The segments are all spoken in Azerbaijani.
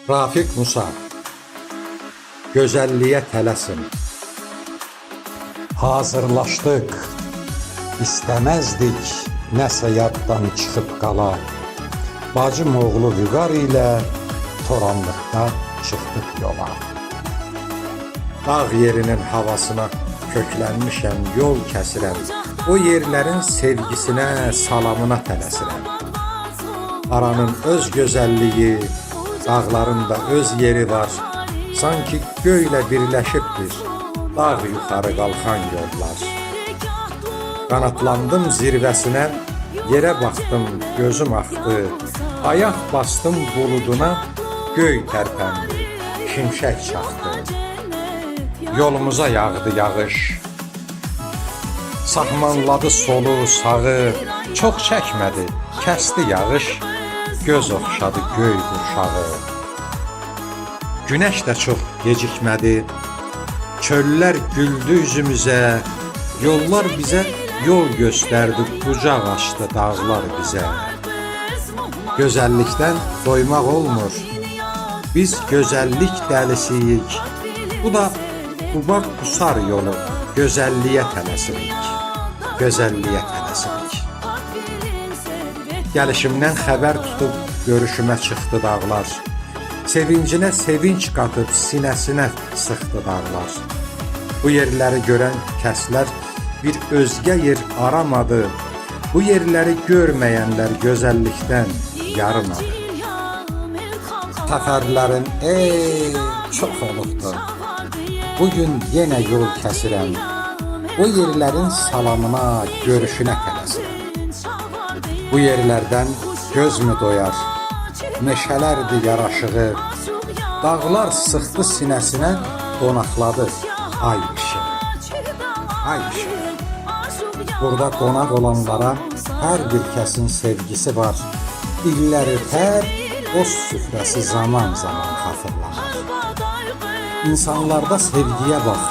Rafiq Musa, gözəlliyə tələsin. Hazırlaşdıq, istəməzdik nəsə yaddan çıxıb qala. Bacım oğlu Vüqar ilə toranlıqda çıxdıq yola. Dağ yerinin havasına köklənmişəm, yol kəsirəm. O yerlərin sevgisinə, salamına tələsirəm. Aranın öz gözəlliyi, dağların da öz yeri var. Sanki göylə birləşibdir dağ yuxarı qalxan yollar. Qanatlandım zirvəsinə, yerə baxdım, gözüm axdı. Ayaq bastım buluduna, göy tərpəndi, şimşək çaxdı. Yolumuza yağdı yağış, sahmanladı solu, sağı. Çox çəkmədi, kəsdi yağış, göz oxşadı göy qurşağı. Günəş də çox gecikmədi, çöllər güldü üzümüzə. Yollar bizə yol göstərdi, qucaq açdı dağlar bizə. Gözəllikdən doymaq olmur, biz gözəllik dəlisiyik. Bu da qubaq qusar yolu, gözəlliyə tələsirik, gözəlliyə tələsirik. Gəlişimdən xəbər tutub görüşümə çıxdı dağlar. Sevincinə sevinç qatıb sinəsinə sıxdı dağlar. Bu yerləri görən kəslər bir özgə yer aramadı. Bu yerləri görməyənlər gözəllikdən yarımadı. Səfərlərin çox olubdur. Bugün yenə yol kəsirəm. Bu yerlərin salamına, görüşünə tələsirəm. Bu yerlərdən göz mü doyar? Meşələrdir yaraşığı. Dağlar sıxdı sinəsinə, qonaqladı ay işığı. Ay işığı. Burada qonaq olanlara hər bir kəsin sevgisi var. İllər ötər, o süfrəsi zaman-zaman xatırlanır. İnsanlarda sevgiyə bax,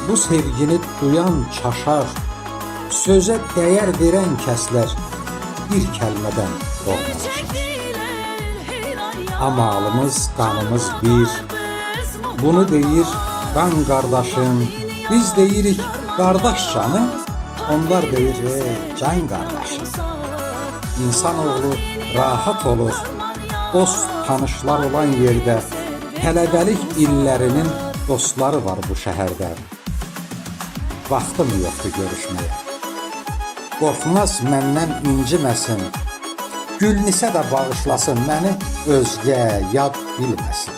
bu sevgini duyan çaşar. Sözə dəyər verən kəslər bir kəlmədən doğmalaşır. Amalımız, qanımız bir. Bunu deyir qan qardaşım, biz deyirik qardaş canım, onlar deyir can qardaşım. İnsanoğlu rahat olur, dost tanışlar olan yerdə. Tələbəlik illərinin dostları var bu şəhərdə. Vaxtım yoxdur görüşməyə. Qorxmaz məndən inciməsin, Gülnisə də bağışlasın məni, özgə yad bilməsin.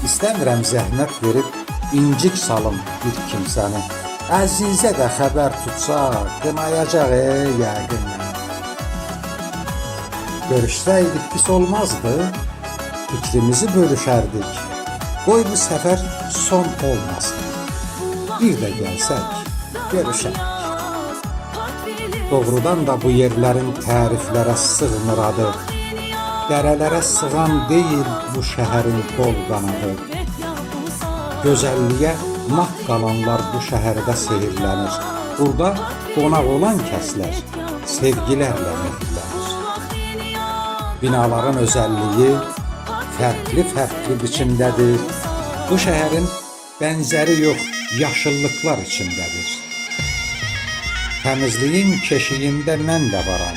İstəmirəm zəhmət verib incik salım bir kimsəni. Əzizə də xəbər tutsa, qınayacaq yəqin məni. Görüşsəydik pis olmazdı, fikrimizi bölüşərdik. Qoy bu səfər son olmasın, bir də gəlsək, görüşək. Doğrudan da bu yerlərin təriflərə sığmır adı. Dərələrə sığan deyil bu şəhərin qol qanadı. Gözəlliyə mat qalanlar bu şəhərdə sehirlənir. Burada qonaq olan kəslər sevgilərlə mehirlənir. Binaların özəlliyi fərqli biçimdədir. Bu şəhərin bənzəri yox, yaşıllıqlar içindədir. Təmizliyin keşiyində mən də varam,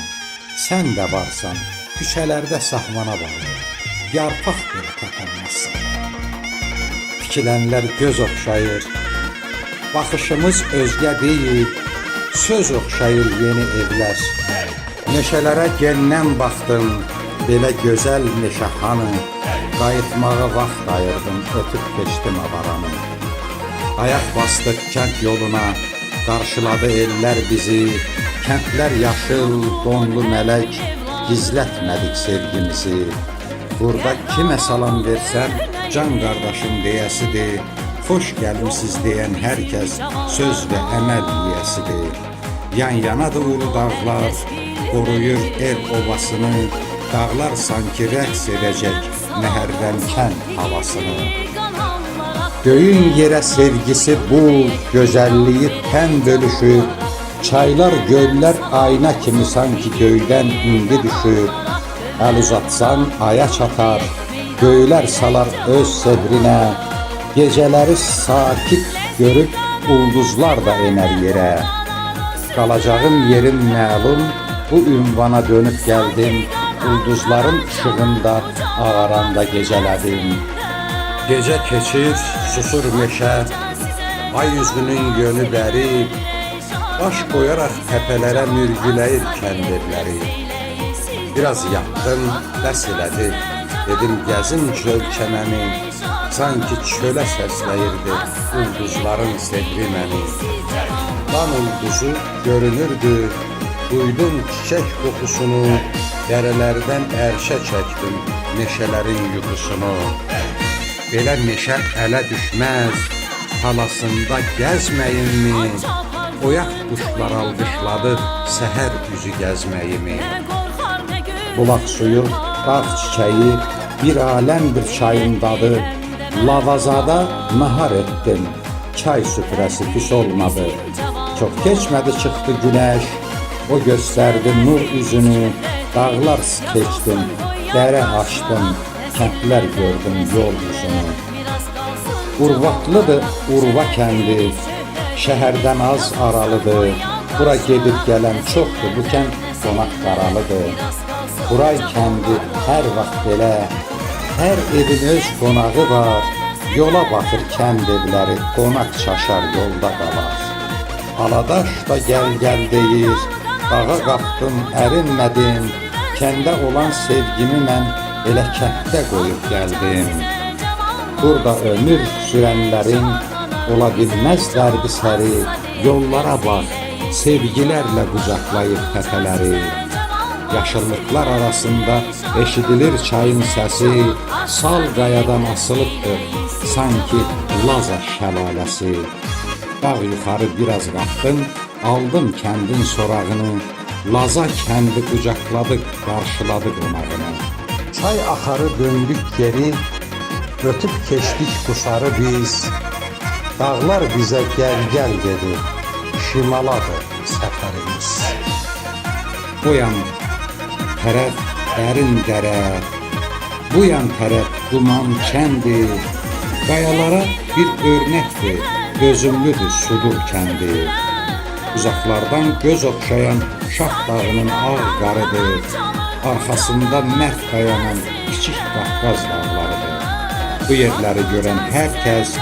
sən də varsan, küçələrdə sahmana bağlı, yarpaq belə təpənməzsən. Tikilənlər göz oxşayır, baxışımız özgə deyil, söz oxşayır yeni evlər. Meşələrə gendən baxdım, belə gözəl meşə hanı, qayıtmağa vaxt ayırdım, ötüb keçdim avaranı. Ayaq bastıq kənd yoluna, qarşıladı ellər bizi, kəndlər yaşıl, donlu mələk, gizlətmədik sevgimizi. Burada kimə salam versəm, can qardaşım deyəsidir, xoş gəlmişsiz deyən hər kəs söz və əməl yiyəsidir. Yan-yanadır ulu dağlar, qoruyur el obasını, dağlar sanki rəqs edəcək nəhərdən kənd havasını. Göyün yerə sevgisi bu, gözəlliyi tən bölüşür. Çaylar, göllər ayna kimi sanki göydən indi düşür. Əl uzatsan aya çatar, göylər salar öz sevrinə, gecələri sakit görüb ulduzlar da enər yerə. Qalacağım yerim məlum, bu ünvana dönüb gəldim, ulduzların işığında ağaranda gecələdim. Gecə keçir, susur meşə, ay üzünün yönü bəri, baş qoyaraq təpələrə mürgüləyir kəndirləri. Biraz yatdım, dəs elədi, dedim gəzim çöl çəməni, sanki çölə səsləyirdi ulduzların sevri məni. Lan ulduzu görünürdü, duydum çiçək qoxusunu, dərələrdən ərşə çəkdim meşələrin yuxusunu. Belə meşə ələ düşməz, halasında gəzməyimmi, oyaq quşlar alqışladı səhər üzü gəzməyimi. Bulaq suyu, dağ çiçəyi, bir aləmdir çayın dadı, lavazada nahar etdim, çay süfrəsi pis olmadı. Çox keçmədi çıxdı günəş, o göstərdi nur üzünü, dağlar keçdim, dərə açdım, kəndlər gördüm yol üzünü. Urvatlıdır Urva kəndi, şəhərdən az aralıdır, bura gedib gələn çoxdur, bu kənd qonaq qaralıdır. Buray kəndi hər vaxt belə, hər evin öz qonağı var, yola baxır kənd evləri, qonaq çaşar yolda qalar. Aladaş da gəl deyir, dağa qalxdım ərinmədim, kəndə olan sevgimi mən elə kənddə qoyub gəldim. Burada ömür sürənlərin ola bilməz dərdi səri, yollara bax, sevgilərlə qucaqlayıb təpələri. Yaşıllıqlar arasında eşidilir çayın səsi, sal qayadan asılıbdır, sanki Laza şəlaləsi. Dağ yuxarı biraz qalxdım, aldım kəndin sorağını, Laza kəndi qucaqladı, qarşıladı qonağını. Çay axarı döndük geri, ötüb keçdik qusarı biz, dağlar bizə gəl dedi, şimaladır səfərimiz. Bu yan tərəf dərin dərə, bu yan tərəf duman kəndi, qayalara bir örnəkdir, gözümlüdür Sudur kəndi. Uzaqlardan göz oxşayan Şah dağının ağ qarıdır, arxasında mərd qayanın kiçik Qafqaz dağlarıdır. Bu yerləri görən hər kəs,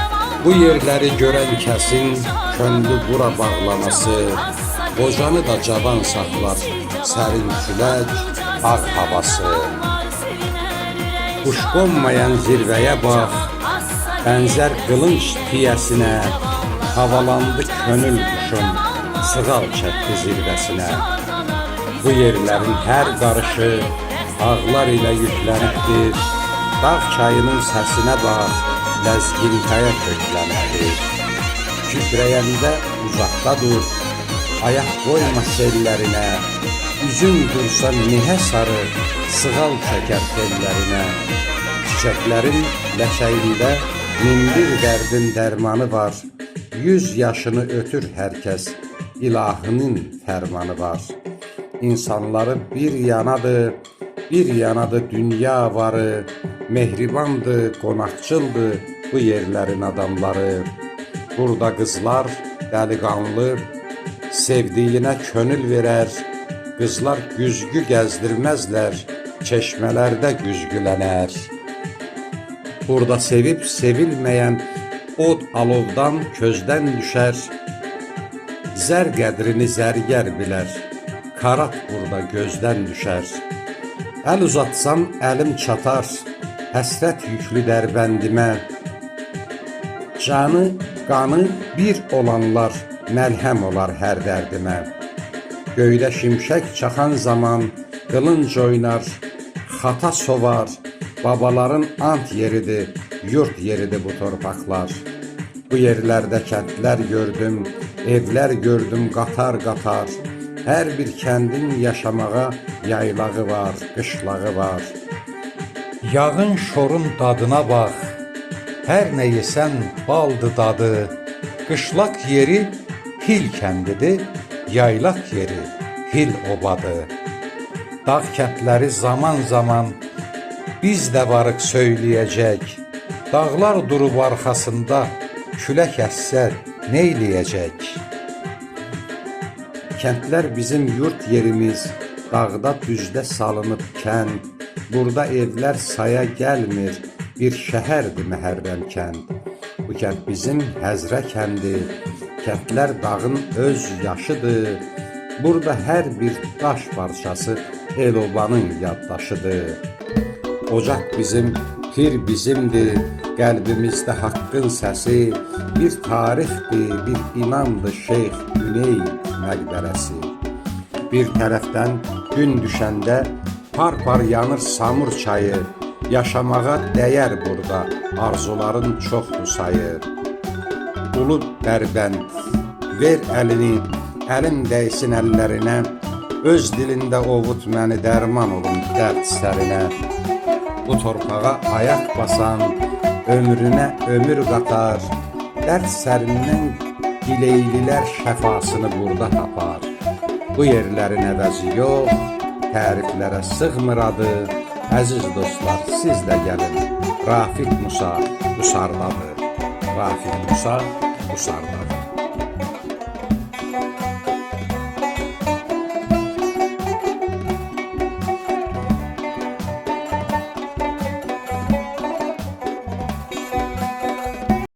bu yerləri görən kəsin könlü bura bağlaması, qocanı da cavan saxlar sərin külək, ağ havası. Quş qonmayan zirvəyə bax, bənzər qılınc tiyəsinə, havalandı könül quşun, sığal çəkdi zirvəsinə. Bu yerlərin hər qarışı ağlar ilə yüklənibdir, dağ çayının səsinə bax, ləzginkaya köklənibdir. Kükrəyəndə uzaqda dur, ayaq qoyma sellərinə, üzün dursa nihə sarı, sığal çəkər tellərinə. Çiçəklərin ləçəyində mindir dərdin dərmanı var, 100 yaşını ötür hər kəs, ilahının fərmanı var. İnsanları bir yanadır dünya varı, mehribandır, qonaqçıldır bu yerlərin adamları. Burada qızlar dəliqanlı, sevdiyinə könül verər, qızlar güzgü gəzdirməzlər, çeşmələrdə güzgülənər. Burada sevib sevilməyən od alovdan közdən düşər, zər qədrini zərgər bilər, karat burada gözdən düşər. Əl uzatsam əlim çatar, həsrət yüklü dərbəndimə, canı, qanı bir olanlar məlhəm olar hər dərdimə. Göydə şimşək çaxan zaman qılınc oynar, xata sovar, babaların ant yeridir, yurt yeridir bu torpaqlar. Bu yerlərdə kəndlər gördüm, evlər gördüm qatar-qatar. Hər bir kəndin yaşamağa yaylağı var, qışlağı var. Yağın şorun dadına bax, hər nə yesən baldı dadı. Qışlaq yeri Hil kəndidir, yaylaq yeri Hil obadır. Dağ kəndləri zaman zaman biz də varıq söyləyəcək. Dağlar durub arxasında, külək əssə neyləyəcək? Kəndlər bizim yurt yerimiz, dağda düzdə salınıb kənd. Burada evlər saya gəlmir, bir şəhərdir Məhərrəm kənd. Bu kənd bizim Həzrə kəndi, kəndlər dağın öz yaşıdır. Burada hər bir daş parçası el-obanın yaddaşıdır. Ocaq bizim, pir bizimdir, qəlbimizdə haqqın səsi. Bir tarixdir, bir inandır Şeyx Güney məqbərəsi. Bir tərəfdən gün düşəndə par-par yanır Samur çayı. Yaşamağa dəyər burada, arzuların çoxdur sayı. Ulu Dərbənd, ver əlini, əlim dəysin əllərinə. Öz dilində ovut məni, dərman olum dərd sərinə. Bu torpağa ayaq basan, ömrünə ömür qatar. Dərd sərindən gileylilər şəfasını burada tapar. Bu yerlərin əvəzi yox, təriflərə sığmır adı. Əziz dostlar, siz də gəlin, Rafiq Musa Qusardadır. Rafiq Musa Qusardadır.